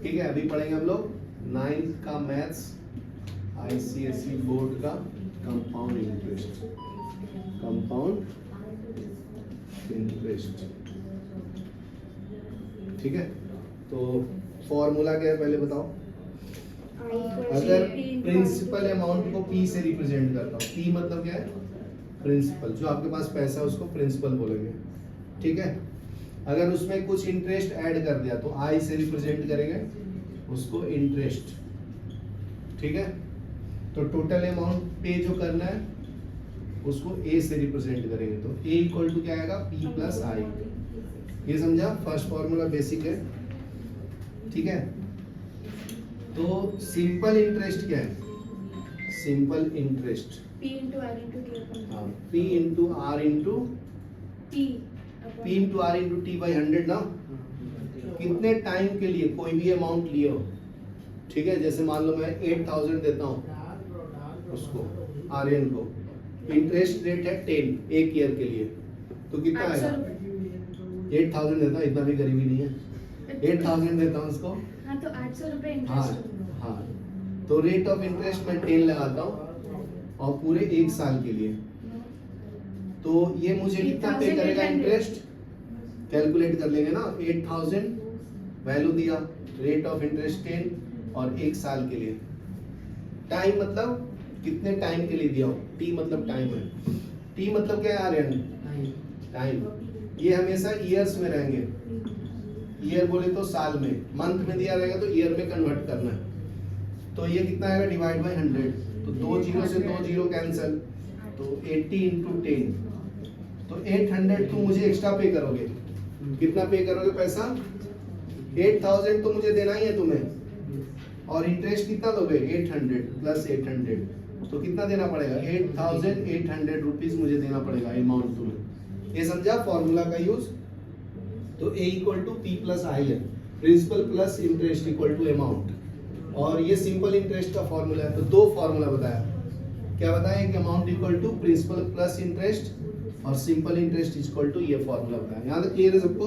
ठीक है, अभी पढ़ेंगे हम लोग 9th का मैथ्स आईसीएसई बोर्ड का कंपाउंड इंटरेस्ट। कंपाउंड इंटरेस्ट, ठीक है। तो फॉर्मूला क्या है पहले बताओ। अगर प्रिंसिपल अमाउंट को पी से रिप्रेजेंट करता हूँ, पी मतलब क्या है, प्रिंसिपल, जो आपके पास पैसा है उसको प्रिंसिपल बोलेंगे, ठीक है। अगर उसमें कुछ इंटरेस्ट ऐड कर दिया तो आई से रिप्रेजेंट करेंगे उसको इंटरेस्ट, ठीक है। तो टोटल अमाउंट पे जो करना है उसको ए से रिप्रेजेंट करेंगे, तो ए इक्वल टू क्या आएगा, पी प्लस आई। ये समझा, फर्स्ट फॉर्मूला बेसिक है, ठीक है। तो सिंपल इंटरेस्ट क्या है, simple interest P into R into T upon हाँ, P into R into T P into R into T by 100 ना। कितने टाइम के लिए कोई भी अमाउंट लियो, ठीक है। जैसे मान लो मैं 8000 देता हूँ उसको आर्यन को, इंटरेस्ट रेट है 10 एक ईयर के लिए, तो कितना आएगा, 8000 देता हूँ, इतना भी गरीबी नहीं है, 8000 देता हूँ उसको। हाँ तो 800 रुपए हाँ इंटरेस्ट। हाँ, तो रेट ऑफ इंटरेस्ट मैं 10 लगाता हूँ और पूरे एक साल के लिए, तो ये मुझे कितना पे करेगा इंटरेस्ट, कैलकुलेट कर लेंगे ना। 8000 वैल्यू दिया, रेट ऑफ इंटरेस्ट 10 और एक साल के लिए। टाइम मतलब कितने टाइम के लिए दिया हो, टी मतलब टाइम है। टी मतलब क्या है आर्यन, टाइम। ये हमेशा ईयर्स में रहेंगे, ईयर बोले तो साल में, मंथ में दिया रहेगा तो ईयर में कन्वर्ट करना है। तो ये कितना आएगा, डिवाइड बाय 100, तो 2 जीरो से 2 जीरो कैंसिल, तो 80 इंटू 10, तो 800 तुम मुझे एक्स्ट्रा पे करोगे। कितना पे करोगे पैसा, 8000 तो मुझे देना ही है तुम्हें, और इंटरेस्ट कितना दोगे, 800 प्लस 800, तो कितना देना पड़ेगा, 8800 रुपीज मुझे देना पड़ेगा अमाउंट तुम्हें। ये समझा फॉर्मूला का यूज। तो A equal to P plus I है, principal plus interest equal to amount, और ये सिंपल इंटरेस्ट का फॉर्मूला है। तो दो फॉर्मूला बताया, क्या बताया कि amount equal to principal plus interest और सिंपल इंटरेस्ट इक्वल टू, ये फॉर्मूला बताया। यहाँ तक क्लियर है सबको,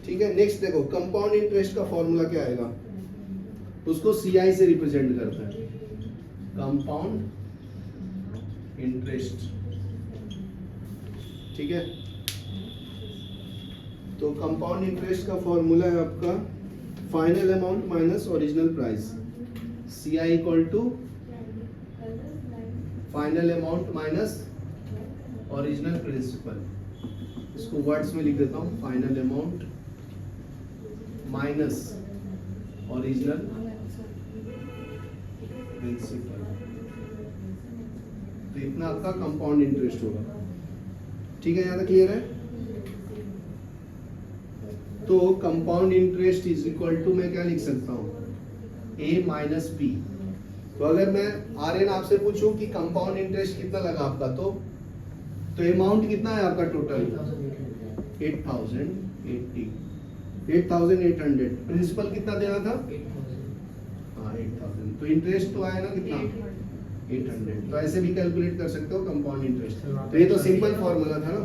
ठीक है। नेक्स्ट देखो, कंपाउंड इंटरेस्ट का फॉर्मूला क्या आएगा, उसको सीआई से रिप्रेजेंट करता है, कंपाउंड इंटरेस्ट, ठीक है। तो कंपाउंड इंटरेस्ट का फॉर्मूला है आपका final amount minus original price, C I equal to final amount minus original principal. इसको वर्ड्स में लिख देता हूँ, final amount minus original principal. तो इतना आपका कंपाउंड इंटरेस्ट होगा, ठीक है। यहाँ तक क्लियर है। तो compound interest is equal to, मैं क्या लिख सकता हूँ, ए माइनस पी। तो अगर मैं आर्यन आपसे पूछूं कि कंपाउंड इंटरेस्ट कितना लगा आपका, तो अमाउंट कितना है आपका टोटल, 8800। प्रिंसिपल कितना देना था, हाँ 8000, तो इंटरेस्ट तो आया ना कितना, 800। तो ऐसे भी कैलकुलेट कर सकते हो कंपाउंड इंटरेस्ट। तो ये तो सिंपल फॉर्मूला था ना,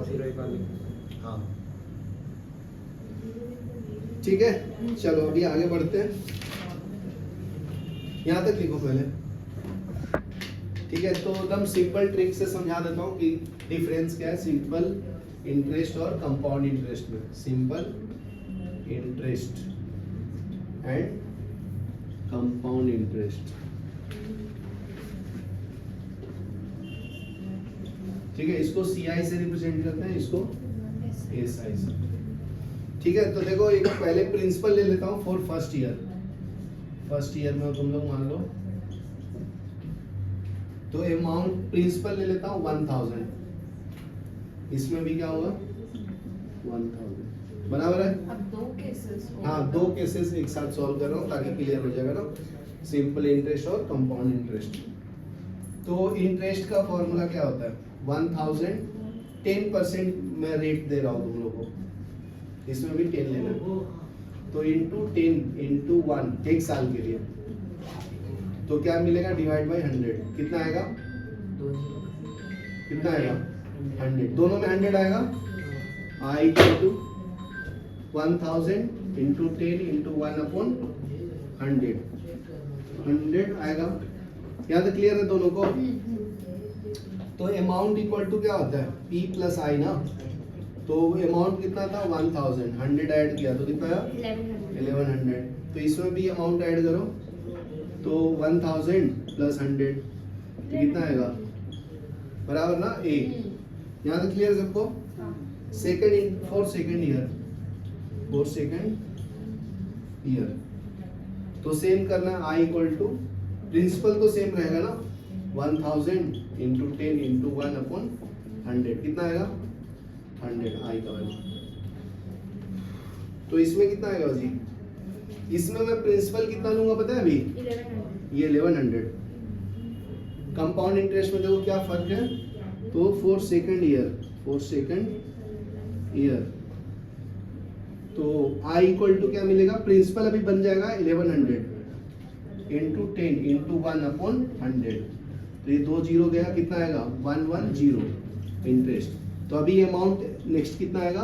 हाँ ठीक है। चलो अभी आगे बढ़ते हैं, यहाँ तक लिखो पहले, ठीक है। तो एकदम सिंपल ट्रिक से समझा देता हूँ कि डिफरेंस क्या है सिंपल इंटरेस्ट और कंपाउंड इंटरेस्ट में। Simple interest and compound interest, ठीक है। इसको सीआई से रिप्रेजेंट करते हैं, इसको एसआई से, ठीक है। तो देखो एक पहले प्रिंसिपल ले लेता हूँ for first year. First year में तुम लोग मान लो, तो अमाउंट प्रिंसिपल ले लेता हूँ 1000, इसमें भी क्या होगा 1000, बराबर है। अब दो केसेस, हाँ दो केसेस एक साथ सॉल्व कर रहा हूँ ताकि क्लियर हो जाएगा ना, सिंपल इंटरेस्ट और कंपाउंड इंटरेस्ट। तो इंटरेस्ट का फॉर्मूला क्या होता है, 1000 10% मैं रेट दे रहा हूँ तुम लोगों को, इसमें भी 10 लेना है, तो इंटू 10 इंटू 1 एक साल के लिए, तो क्या मिलेगा, डिवाइड बाय 100, कितना आएगा, कितना आएगा 100, दोनों में 100 आएगा। आई इक्वल टू 1000 इंटू 10 इंटू 1/100 100 आएगा। यहाँ तक क्लियर है दोनों को? तो अमाउंट इक्वल टू क्या होता है? P प्लस आई ना। तो अमाउंट कितना था? 1000, 100 ऐड किया तो कितना आया? 1100। तो इसमें भी अमाउंट ऐड करो तो 1000 प्लस 100 कितना आएगा? बराबर ना A। यहाँ तक क्लियर सबको? फॉर सेकेंड ईयर तो सेम करना है। आई इक्वल टू प्रिंसिपल तो सेम रहेगा ना, 1000 इंटू 10 इंटू 1/100 कितना आएगा? 100 आई का वैल्यू। तो इसमें कितना आएगा जी? इसमें मैं प्रिंसिपल कितना लूंगा पता है अभी? 1100। ये 1100। कंपाउंड इंटरेस्ट में देखो क्या फर्क है। तो फॉर सेकेंड ईयर तो आई इक्वल टू क्या मिलेगा? प्रिंसिपल अभी बन जाएगा 1100 इंटू 10 इंटू 1/100। तो ये 2 जीरो गया, कितना आएगा? 110 इंटरेस्ट। तो अभी अमाउंट नेक्स्ट कितना आएगा?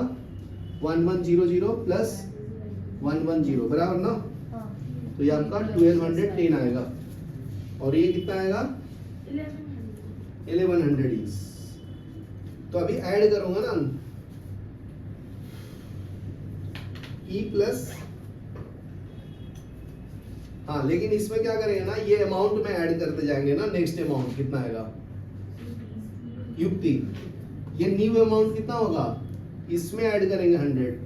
1100 प्लस 110 बराबर ना। तो ये आपका 1210 आएगा और ये कितना आएगा? 1100। तो अभी ऐड करूंगा ना E प्लस, हाँ लेकिन इसमें क्या करेंगे ना, ये अमाउंट में ऐड करते जाएंगे ना। नेक्स्ट अमाउंट कितना आएगा? युक्ति ये न्यू अमाउंट कितना होगा? इसमें ऐड करेंगे 100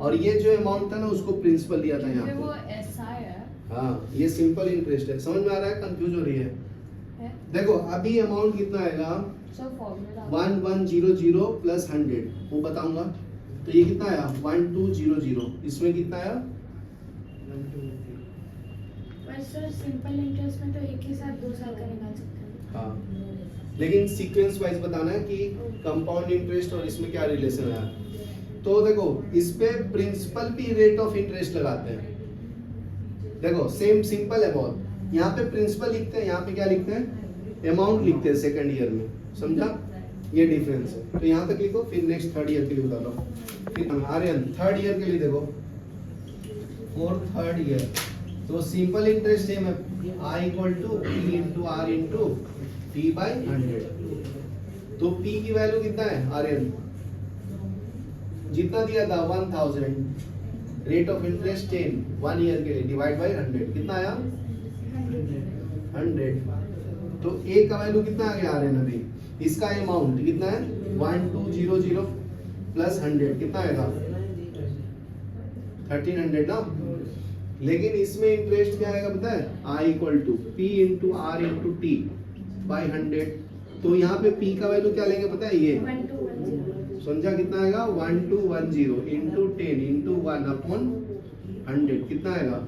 और ये जो अमाउंट था ना उसको प्रिंसिपल दिया था यहाँ वो पे। ऐसा है। हाँ ये सिंपल इंटरेस्ट है। समझ में आ रहा है? कंफ्यूज हो रही है? देखो अभी अमाउंट कितना आएगा? सो फॉर्मूला 1100 प्लस 100 वो बताऊंगा। तो ये कितना आया? 1200। इसमें कितना आया? पर सर सिंपल इंटरेस्ट में तो एक ही साथ 2 साल का निकाल सकते हैं। हाँ लेकिन सीक्वेंस वाइज बताना है कि कंपाउंड इंटरेस्ट और इसमें क्या रिलेशन है। तो देखो इस पे प्रिंसिपल भी रेट ऑफ इंटरेस्ट लगाते हैं। देखो सेम सिंपल है बहुत। यहाँ पे प्रिंसिपल लिखते हैं, यहाँ पे क्या लिखते हैं? अमाउंट लिखते हैं सेकंड ईयर में। समझा? ये डिफरेंस है। तो यहाँ तक लिखो, फिर नेक्स्ट थर्ड ईयर के लिए बताता हूँ। फिर आर्यन थर्ड ईयर के लिए देखो, फॉर थर्ड ईयर तो सिंपल इंटरेस्ट सेम है। I equal to P into R into T by 100। तो पी की वैल्यू कितना है आर्यन? जितना दिया था 1000, रेट ऑफ इंटरेस्ट 10 1 ईयर के लिए डिवाइड बाई 100 कितना आया? 100। तो ए का वैल्यू कितना आ गया आर्यन अभी? इसका अमाउंट कितना है? 1200 प्लस 100 कितना आएगा? 1300 ना। लेकिन इसमें इंटरेस्ट क्या आएगा पता है? I equal to P into R into T by 100। तो यहाँ पे पी का वैल्यू क्या लेंगे पता है? ये 1210। समझा? कितना आएगा? 1210 इंटू 10 इंटू 1/100 कितना आएगा?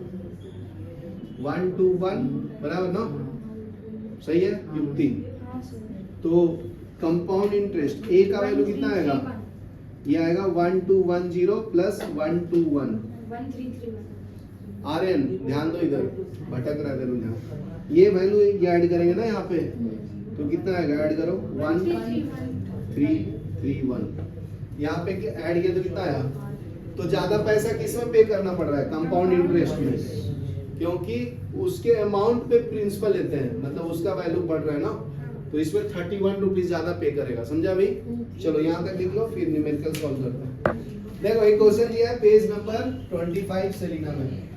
121 बराबर ना। सही है युक्ति? हाँ सर। तो कंपाउंड इंटरेस्ट ए का वैल्यू कितना आएगा? ये आएगा 1210 प्लस 121। 1331। आर्यन ध्यान दो, इधर भटक रहा है तेरे ध्यान। ये वैल्यू ये ऐड करेंगे ना यहाँ पे तो कितना आएगा? ऐड करो 1331। यहाँ पे ऐड किया तो कितना आया? तो ज्यादा पैसा किस में पे करना पड़ रहा है? कंपाउंड इंटरेस्ट में, क्योंकि उसके अमाउंट पे प्रिंसिपल लेते हैं, मतलब उसका वैल्यू बढ़ रहा है ना। तो इसमें 31 रुपीज ज्यादा पे करेगा। समझा भाई? चलो यहाँ तक लिख लो, फिर न्यूमेरिकल सॉल्व करते हैं। देखो एक क्वेश्चन दिया है पेज नंबर 25 से लिखना में।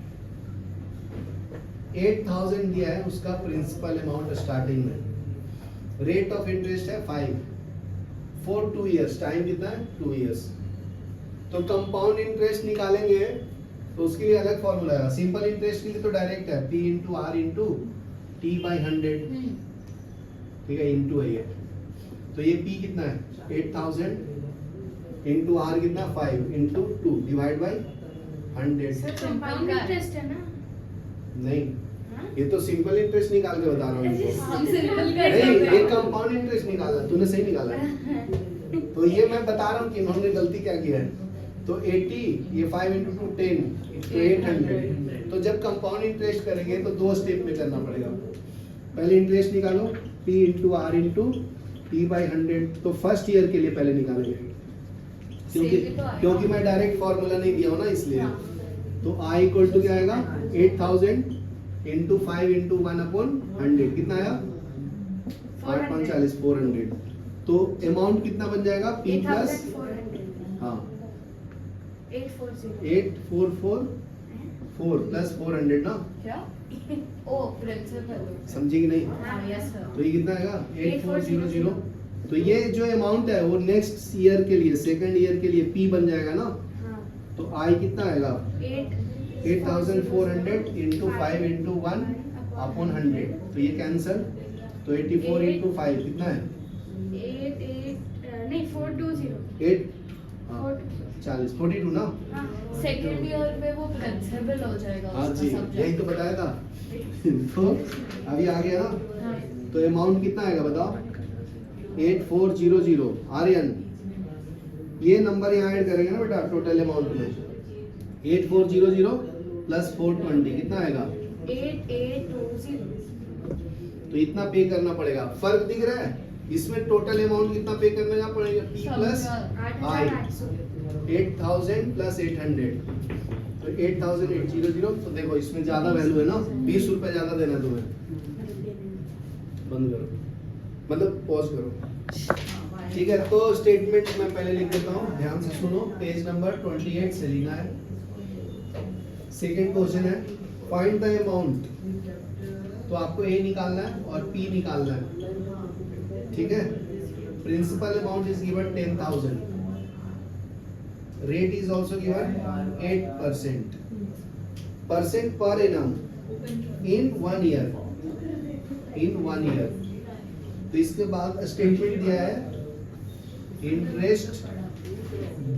8000 दिया है, उसका प्रिंसिपल अमाउंट स्टार्टिंग में, रेट ऑफ इंटरेस्ट है 5 फॉर 2 इयर्स, टाइम कितना है? 2 इयर्स। तो कंपाउंड इंटरेस्ट निकालेंगे तो उसके लिए अलग फॉर्मूला है। सिंपल इंटरेस्ट के लिए तो डायरेक्ट है P into R into T by 100। ठीक है, इंटू है ये। तो ये P कितना है? 8000 इंटू आर कितना? 5 into 2 divide by 100। Sir compound interest है ना? नहीं, हाँ? ये तो सिंपल इंटरेस्ट निकाल के बता रहा हूँ इनको। हम सिंपल नहीं, ये कंपाउंड इंटरेस्ट निकाला, तूने सही निकाला है। तो ये मैं बता रहा हूँ कि इन्होंने गलती क्या किया है। तो 80, ये 5 इंटू 2 10 तो 800। तो जब कंपाउंड इंटरेस्ट करेंगे तो 2 स्टेप में करना पड़ेगा। पहले इंटरेस्ट निकालो P into R into T by 100। तो फर्स्ट ईयर के लिए पहले निकालेंगे। क्योंकि Same ही तो आएगा। क्योंकि मैं डायरेक्ट फॉर्मूला नहीं दिया हूँ ना इसलिए। हाँ। तो I इक्वल टू क्या आएगा 8000 इंटू 5 इंटू 1/100 कितना आया 8 400। तो अमाउंट कितना बन जाएगा P प्लस 8400 हाँ 840 8444 प्लस 400 ना, क्या? ओ प्रिंसिपल। समझी कि नहीं? हाँ यस सर। तो ये कितना आएगा 8400। तो ये जो अमाउंट है वो नेक्स्ट ईयर के लिए सेकंड ईयर के लिए P बन जाएगा ना। हाँ तो I कितना आएगा 8400 इंटू 5 इंटू 1/100। तो ये कैंसल। तो 84 इंटू 5 कितना है 420 8 हाँ 40 42 ना। हाँ सेकेंड ईयर में वो प्रिंसिपल हो जाएगा हाँ उसका जी subject। यही तो बताया था। तो अभी आ गया ना। हाँ। तो अमाउंट कितना आएगा बताओ 8400। आर्यन ये नंबर यहाँ ऐड करेंगे ना बेटा टोटल अमाउंट में 8400 प्लस 420 कितना आएगा। 8820 तो इतना पे करना पड़ेगा। फर्क दिख रहा है इसमें टोटल अमाउंट कितना पे करने का पड़ेगा P प्लस I 8000 प्लस 800। तो 8800। तो देखो इसमें ज्यादा वैल्यू है ना 20 रुपए ज्यादा देना है तुम्हें। बंद करो मतलब पॉज करो। ठीक है तो स्टेटमेंट मैं पहले लिख देता हूँ ध्यान से सुनो। पेज नंबर 28 से लिखना है। सेकंड क्वेश्चन है फाइंड द अमाउंट। तो आपको A निकालना है और P निकालना है। ठीक है principal amount is given 10,000। Rate is also given 8%। Percent per annum in 1 year. तो इसके बाद स्टेटमेंट दिया है interest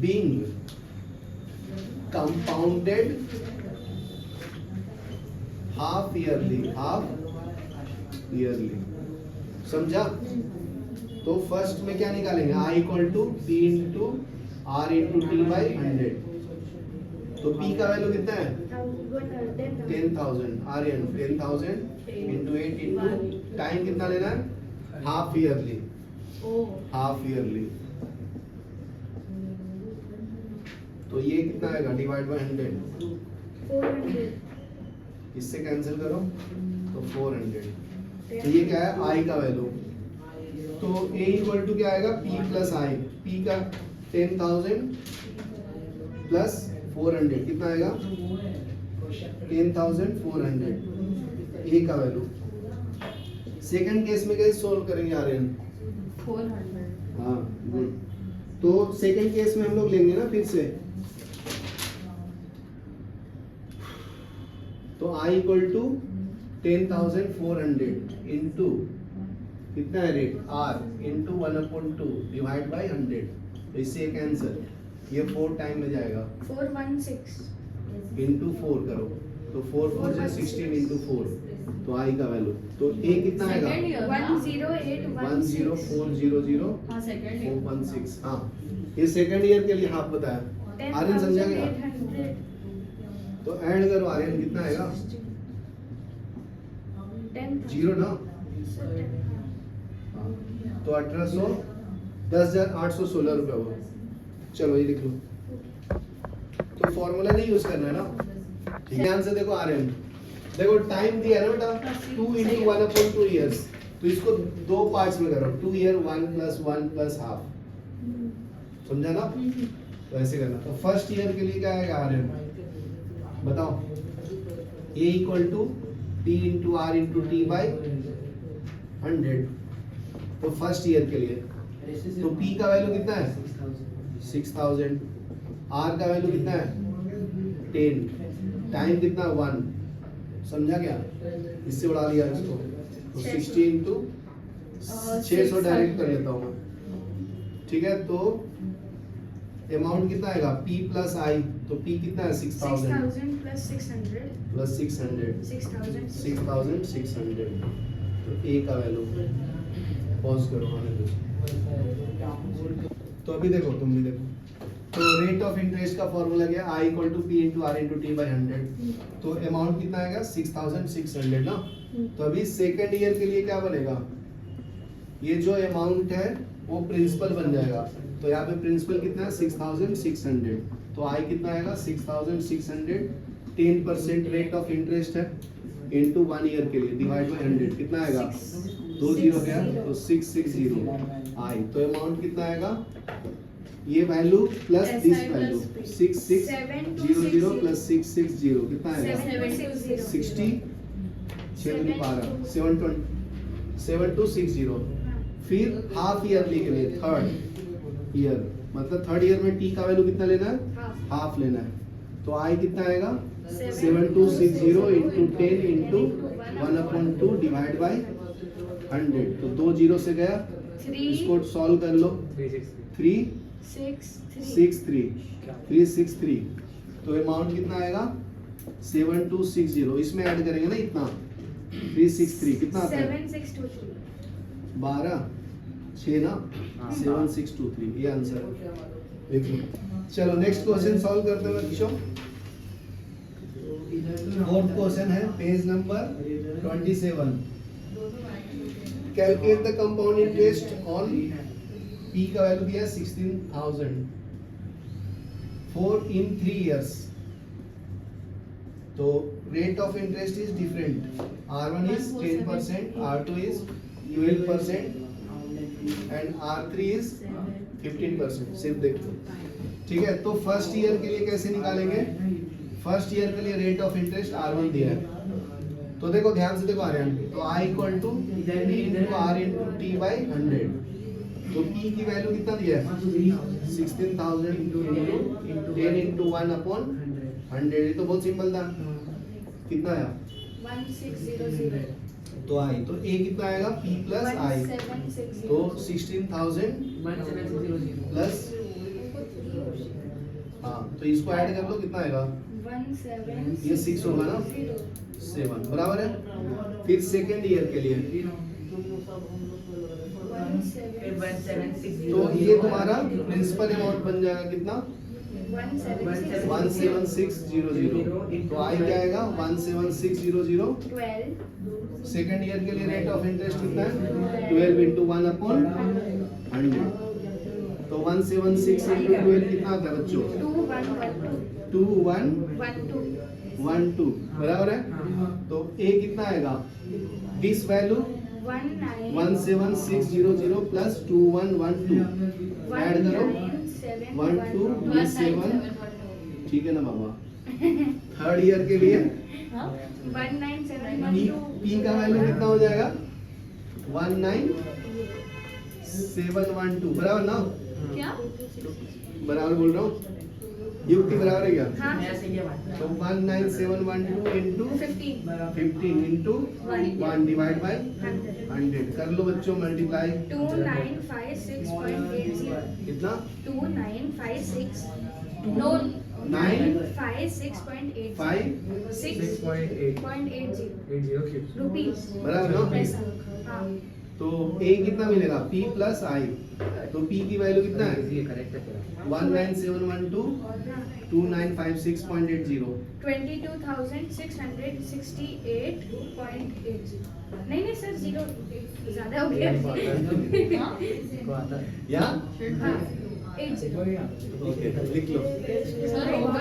being compounded half yearly. समझा? तो फर्स्ट में क्या निकालेंगे I equal to P into R into T by 100। तो P का वैल्यू कितना है 10,000। आर्यन 10,000 इंटू 8 इंटू टाइम कितना लेना है हाफ ईयरली। तो ये कितना आएगा डिवाइड बाय 100। 400 इससे कैंसिल करो तो 400। तो ये क्या है I का वैल्यू। तो A इक्वल टू क्या आएगा P प्लस I। P का 10,000 प्लस 400 कितना आएगा 10,400। A का वैल्यू। सेकंड केस में कैसे सोल्व करेंगे आर्यन? 400। हाँ गुड। तो सेकंड केस में हम लोग लेंगे ना फिर से। तो I इक्वल टू 10,400 इंटू कितना है rate R into 1/2 divide by 100। तो इससे कैंसिल। ये 4 टाइम में जाएगा 416 इंटू 4 करो तो 4 4 से 16 इंटू 4। तो I का वैल्यू। तो A कितना आएगा सेकेंड ईयर 10816 10400 हाँ सेकेंड ईयर 416। हाँ ये सेकंड ईयर के लिए हाफ बताया। आर्यन समझा गया? 10,800 तो ऐड करो आर्यन कितना आएगा 0 ना। तो 1800 10,816 रुपए हुआ। चलो ये लिख लो। तो फॉर्मूला नहीं यूज करना है ना। ठीक है ध्यान से देखो आर्यन देखो टाइम दिया है ना बेटा 2 इंटू 1/2 ईयर्स। तो इसको दो पार्ट्स में करो 2 ईयर 1 प्लस 1 प्लस हाफ। समझा ना? तो ऐसे करना। तो फर्स्ट ईयर के लिए क्या आएगा आर्यन बताओ A equal to P into R into T by 100। तो फर्स्ट ईयर के लिए तो P का वैल्यू कितना है 6,000। R का वैल्यू कितना है 10। टाइम कितना 1। समझा क्या? इससे उड़ा लिया इसको। तो 60 इंटू 600 डायरेक्ट कर लेता हूँ मैं। ठीक है तो अमाउंट कितना आएगा P प्लस I। तो P कितना है 6,000 6,000 प्लस 600 प्लस 600 6,600। तो A का वैल्यू पॉज करो आने दो। तो अभी देखो तुम भी देखो। तो रेट ऑफ इंटरेस्ट का फॉर्मूला क्या है I equal to P into R into T by 100। तो अमाउंट कितना आएगा 6,600 ना। तो अभी सेकेंड ईयर के लिए क्या बनेगा ये जो अमाउंट है वो प्रिंसिपल बन जाएगा। तो यहाँ पे प्रिंसिपल कितना है 6600, तो आई कितना आएगा 6600, 10% रेट ऑफ इंटरेस्ट है इनटू 1 ईयर के लिए डिवाइड बाय 100 कितना आएगा 2 जीरो गया तो 660 आई। तो अमाउंट कितना आएगा ये value plus this value 6600 plus 660 कितना आएगा 60 7260। फिर हाफ ईयरली के लिए थर्ड ईयर मतलब थर्ड ईयर में टी का वैल्यू कितना लेना है हाफ लेना है। तो आई कितना आएगा 7260 इंटू 10 इंटू 1/2 डिवाइड बाई 100। तो 2 जीरो से गया, इसको सॉल्व कर लो 363 तो अमाउंट कितना आएगा 7260। इसमें ऐड करेंगे ना इतना 363 कितना आता है 12 6 ना 7623 ये आंसर है। देखो चलो नेक्स्ट क्वेश्चन सॉल्व करते हुए बच्चों। फोर्थ क्वेश्चन है page number 27। Calculate the compound interest on P का वैल्यू दिया है 16,000 4 in 3 years। तो rate of interest is different, R1 is 10%, R2 is 12% and R3 is 15%। सिर्फ देखो ठीक है। तो फर्स्ट ईयर के लिए कैसे निकालेंगे, फर्स्ट ईयर के लिए रेट ऑफ इंटरेस्ट R1 दिया है तो देखो ध्यान से देखो आर्यन, तो I equal to R into T by 100। तो P की वैल्यू कितना दिया है 16,000 इंटू 10 इंटू 1/100। ये तो बहुत सिंपल था, कितना आया 1600 तो आई। तो A कितना आएगा P प्लस I, 1760 तो 16,000 प्लस हाँ तो इसको ऐड कर लो कितना आएगा 1760 ये 6 होगा ना 7 बराबर है। फिर सेकेंड ईयर के लिए तो ये तुम्हारा प्रिंसिपल अमाउंट बन जाएगा कितना 17600। तो आई क्या आएगा 17600। 12 सेकेंड ईयर के लिए रेट ऑफ इंटरेस्ट कितना है 12 इंटू 1/100। तो 176 इंटू 12 कितना आता है बच्चों 2112 बराबर है। तो A कितना आएगा दिस वैल्यू 17600 प्लस 2112 ऐड करो 1227 ठीक है ना बाबा। थर्ड ईयर के लिए P का वैल्यू कितना हो जाएगा 19712 बराबर ना, क्या बराबर बोल रहा हूँ युक्ति बराबर है क्या हाँ तो 19712 इंटू 15 इंटू 1 डिवाइड बाई 100 कर लो बच्चों मल्टीप्लाई 2956.80 कितना 2956 नो 956.80 6.80 रुपीस बराबर ना। पैसा हाँ तो A कितना मिलेगा P प्लस I। तो P की वैल्यू कितना है 19712 2956.80 22,668.80 नहीं सर जीरो ज्यादा हो गया या हाँ 80 ओके लिख लो सर होगा